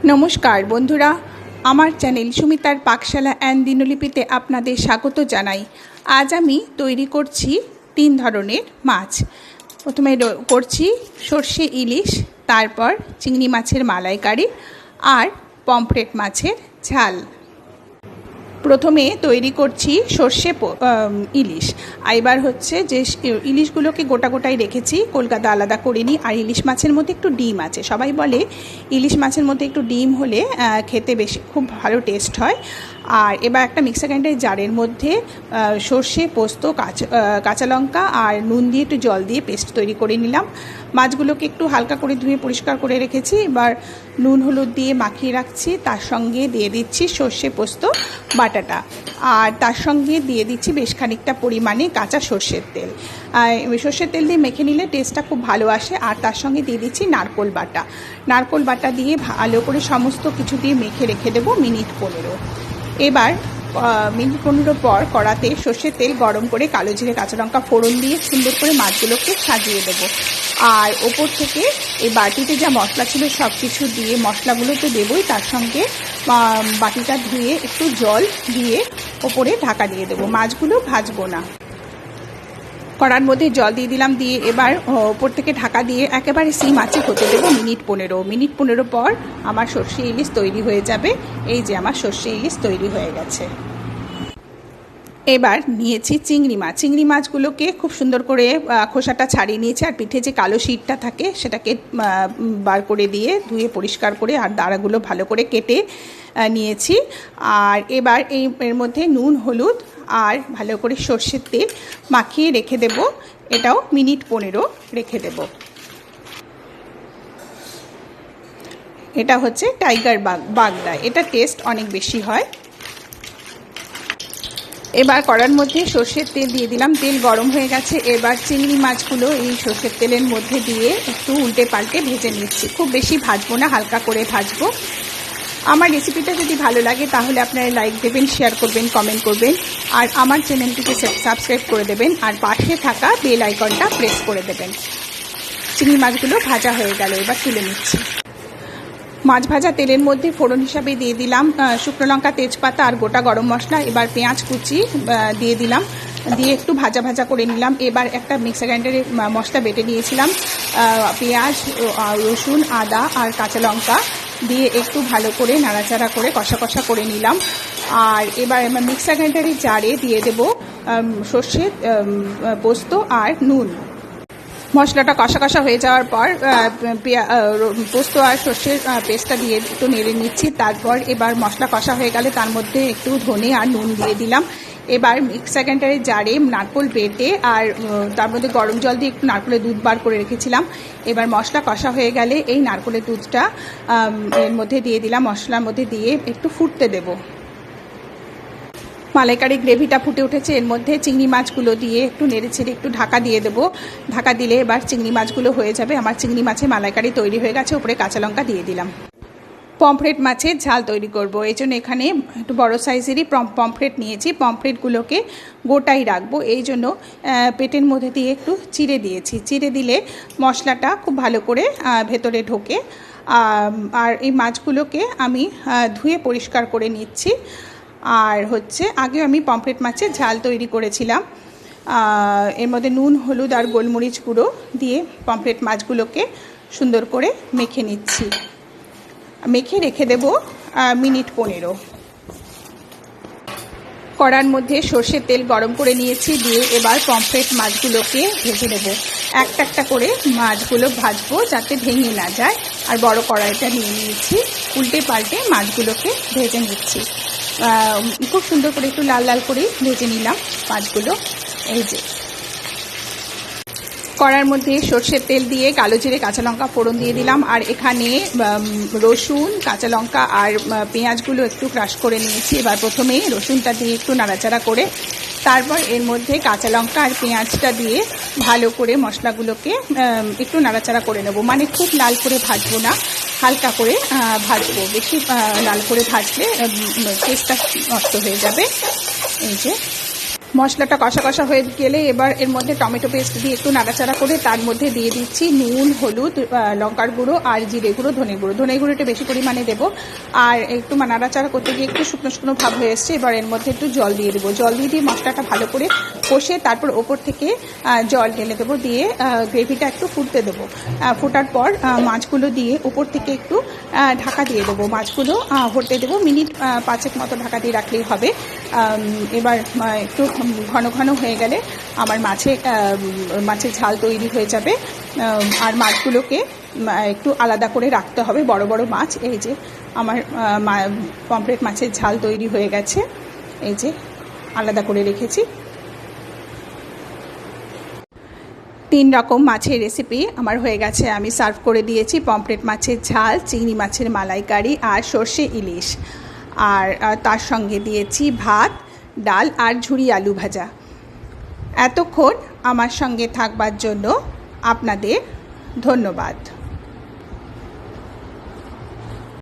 নমস্কার বন্ধুরা, আমার চ্যানেল সুমিতার পাকশালা অ্যান্ড দিনলিপিতে আপনাদের স্বাগত জানাই। আজ আমি তৈরি করছি 3 ধরনের মাছ। প্রথমে করছি সর্ষে ইলিশ, তারপর চিংড়ি মাছের মালাইকারি আর পমফ্রেট মাছের ঝাল। প্রথমে তৈরি করছি সর্ষে ইলিশ। এবার হচ্ছে যে ইলিশগুলোকে গোটা গোটাই রেখেছি, কলকাতা আলাদা করিনি। আর ইলিশ মাছের মধ্যে একটু ডিম আছে, সবাই বলে ইলিশ মাছের মধ্যে একটু ডিম হলে খেতে বেশি খুব ভালো টেস্ট হয়। আর এবার একটা মিক্সার গ্রাইন্ডারের জারের মধ্যে সর্ষে, পোস্ত, কাঁচা লঙ্কা আর নুন দিয়ে একটু জল দিয়ে পেস্ট তৈরি করে নিলাম। মাছগুলোকে একটু হালকা করে ধুয়ে পরিষ্কার করে রেখেছি। এবার নুন হলুদ দিয়ে মাখিয়ে রাখছি, তার সঙ্গে দিয়ে দিচ্ছি সর্ষে পোস্ত বাটাটা, আর তার সঙ্গে দিয়ে দিচ্ছি বেশ খানিকটা পরিমাণে কাঁচা সর্ষের তেল। সর্ষের তেল দিয়ে মেখে নিলে টেস্টটা খুব ভালো আসে। আর তার সঙ্গে দিয়ে দিচ্ছি নারকোল বাটা দিয়ে ভালো করে সমস্ত কিছু দিয়ে মেখে রেখে দেবো মিনিট 15। এবার মিনিট 15 পর কড়াতে সর্ষের তেল গরম করে কালো জিরে কাঁচা লঙ্কা ফোড়ন দিয়ে সুন্দর করে মাছগুলোকে সাজিয়ে দেবো। আর ওপর থেকে এই বাটিতে যা মশলা ছিল সব কিছু দিয়ে, মশলাগুলো তো দেবই, তার সঙ্গে বাটিটা ধুয়ে একটু জল দিয়ে ওপরে ঢাকা দিয়ে দেবো। মাছগুলো ভাজবো না। কড়ার মধ্যে জল দিয়ে দিলাম, দিয়ে এবার ওপর থেকে ঢাকা দিয়ে একেবারে সিম আঁচে হতে দেবো মিনিট 15 পর আমার সর্ষে ইলিশ তৈরি হয়ে যাবে। এই যে আমার সর্ষে ইলিশ তৈরি হয়ে গেছে। এবার নিয়েছি চিংড়ি মাছগুলোকে খুব সুন্দর করে খোসাটা ছাড়িয়ে নিয়েছি। আর পিঠে যে কালো শিটটা থাকে সেটাকে বার করে দিয়ে ধুয়ে পরিষ্কার করে আর দাঁড়াগুলো ভালো করে কেটে নিয়েছি। আর এবার এর মধ্যে নুন হলুদ আর ভালো করে সর্ষের তেল মাখিয়ে রেখে দেব। এটাও মিনিট 15 রেখে দেব। এটা হচ্ছে টাইগার বাগদা, এটা টেস্ট অনেক বেশি হয়। এবার কড়ার মধ্যে সর্ষের তেল দিয়ে দিলাম, তেল গরম হয়ে গেছে। এবার চিংড়ি মাছগুলো এই সর্ষের তেলের মধ্যে দিয়ে একটু উল্টে পাল্টে ভেজে নিচ্ছি। খুব বেশি ভাজবো না, হালকা করে ভাজবো। আমার রেসিপিটা যদি ভালো লাগে তাহলে আপনারা লাইক দেবেন, শেয়ার করবেন, কমেন্ট করবেন, আর আমার চ্যানেলটিকে সাবস্ক্রাইব করে দেবেন, আর পাশে থাকা বেল আইকনটা প্রেস করে দেবেন। চিংড়ি মাছগুলো ভাজা হয়ে গেল, এবার তুলে নিচ্ছি। মাছ ভাজা তেলের মধ্যে ফোড়ন হিসাবে দিয়ে দিলাম শুকনো লঙ্কা, তেজপাতা আর গোটা গরম মশলা। এবার পেঁয়াজ কুচি দিয়ে দিলাম, দিয়ে একটু ভাজা ভাজা করে নিলাম। এবার একটা মিক্সার গ্রাইন্ডারে মশলা বেটে নিয়েছিলাম, পেঁয়াজ, রসুন, আদা আর কাঁচা লঙ্কা দিয়ে একটু ভালো করে নাড়াচাড়া করে কষা কষা করে নিলাম। আর এবার মিক্সার গ্রাইন্ডারের জারে দিয়ে দেব সর্ষে, পোস্ত আর নুন। মশলাটা কষা কষা হয়ে যাওয়ার পর পোস্ত আর সর্ষের পেস্টটা দিয়ে একটু নেড়ে নিচ্ছি। তারপর এবার মশলা কষা হয়ে গেলে তার মধ্যে একটু ধনে আর নুন দিয়ে দিলাম। এবার মিক্সার গ্রাইন্ডারের জারে নারকোল বেটে আর তার মধ্যে গরম জল দিয়ে একটু নারকোলের দুধ বার করে রেখেছিলাম। এবার মশলা কষা হয়ে গেলে এই নারকোলের দুধটা এর মধ্যে দিয়ে দিলাম, মশলার মধ্যে দিয়ে একটু ফুটতে দেবো। মালাইকারি গ্রেভিটা ফুটে উঠেছে, এর মধ্যে চিংড়ি মাছগুলো দিয়ে একটু নেড়ে ছেড়ে একটু ঢাকা দিয়ে দেবো। ঢাকা দিলে এবার চিংড়ি মাছগুলো হয়ে যাবে। আমার চিংড়ি মাছের মালাইকারি তৈরি হয়ে গেছে। উপরে কাঁচা লঙ্কা দিয়ে দিলাম। পমফ্রেট মাছের ঝাল তৈরি করব, এই জন্য এখানে একটু বড় সাইজেরই পমফ্রেট নিয়েছি। পমফ্রেটগুলোকে গোটাই রাখবো, এই জন্য পেটের মধ্যে দিয়ে একটু চিড়ে দিয়েছি। চিড়ে দিলে মশলাটা খুব ভালো করে ভেতরে ঢোকে। আর এই মাছগুলোকে আমি ধুয়ে পরিষ্কার করে নিচ্ছি। আর হচ্ছে আগে আমি পমফ্রেট মাছের ঝাল তৈরি করেছিলাম, এর মধ্যে নুন হলুদ আর গোলমরিচ গুঁড়ো দিয়ে পমফ্রেট মাছগুলোকে সুন্দর করে মেখে নিচ্ছি। মেখে রেখে দেব মিনিট 15। কড়ার মধ্যে সর্ষের তেল গরম করে নিয়েছি, দিয়ে এবার পমফ্রেট মাছগুলোকে ভেজে নেব। একটা একটা করে মাছগুলো ভাজবো যাতে ভেঙে না যায়। আর বড় কড়াইটা নিয়ে নিয়েছি, উল্টে পাল্টে মাছগুলোকে ভেজে নিচ্ছি। খুব সুন্দর করে একটু লাল লাল করে ভেজে নিলাম মাছগুলো। এই যে কড়ার মধ্যে সর্ষের তেল দিয়ে কালো জিরে কাঁচা লঙ্কা ফোড়ন দিয়ে দিলাম। আর এখানে রসুন, কাঁচা লঙ্কা আর পেঁয়াজগুলো একটু ক্রাশ করে নিয়েছি। এবার প্রথমে রসুনটা দিয়ে একটু নাড়াচাড়া করে তারপর এর মধ্যে কাঁচা লঙ্কা আর পেঁয়াজটা দিয়ে ভালো করে মশলাগুলোকে একটু নাড়াচাড়া করে নেব। মানে খুব লাল করে ভাজবো না, হালকা করে ভাজবো। বেশি লাল করে ভাজলে টেস্টটা নষ্ট হয়ে যাবে। এই যে মশলাটা কষা কষা হয়ে গেলে এবার এর মধ্যে টমেটো পেস্ট দিয়ে একটু নাড়াচাড়া করে তার মধ্যে দিয়ে দিচ্ছি নুন, হলুদ, লঙ্কার গুঁড়ো আর জিরে গুঁড়ো, ধনে গুঁড়ো একটু বেশি পরিমাণে দেবো। আর একটু নাড়াচাড়া করতে গিয়ে একটু শুকনো শুকনো ভাব হয়ে এসছে। এবার এর মধ্যে একটু জল দিয়ে দেবো। জল দিয়ে মশলাটা ভালো করে কষে তারপর ওপর থেকে জল ঢেলে দেবো, দিয়ে গ্রেভিটা একটু ফুটতে দেবো। ফোটার পর মাছগুলো দিয়ে ওপর থেকে একটু ঢাকা দিয়ে দেবো। মাছগুলো হতে দেবো, মিনিট 5 মতো ঢাকা দিয়ে রাখলেই হবে। এবার একটু ঘন ঘন হয়ে গেলে আমার মাছের ঝাল তৈরি হয়ে যাবে। আর মাছগুলোকে একটু আলাদা করে রাখতে হবে, বড় বড় মাছ। এই যে আমার পমফ্রেট মাছের ঝাল তৈরি হয়ে গেছে, এই যে আলাদা করে রেখেছি। 3 রকম মাছের রেসিপি আমার হয়ে গেছে, আমি সার্ভ করে দিয়েছি। পমফ্রেট মাছের ঝাল, চিংড়ি মাছের মালাইকারি আর সর্ষে ইলিশ। আর তার সঙ্গে দিয়েছি ভাত, ডাল আর ঝুরি আলু ভাজা। এতক্ষণ আমার সঙ্গে থাকবার জন্য আপনাদের ধন্যবাদ।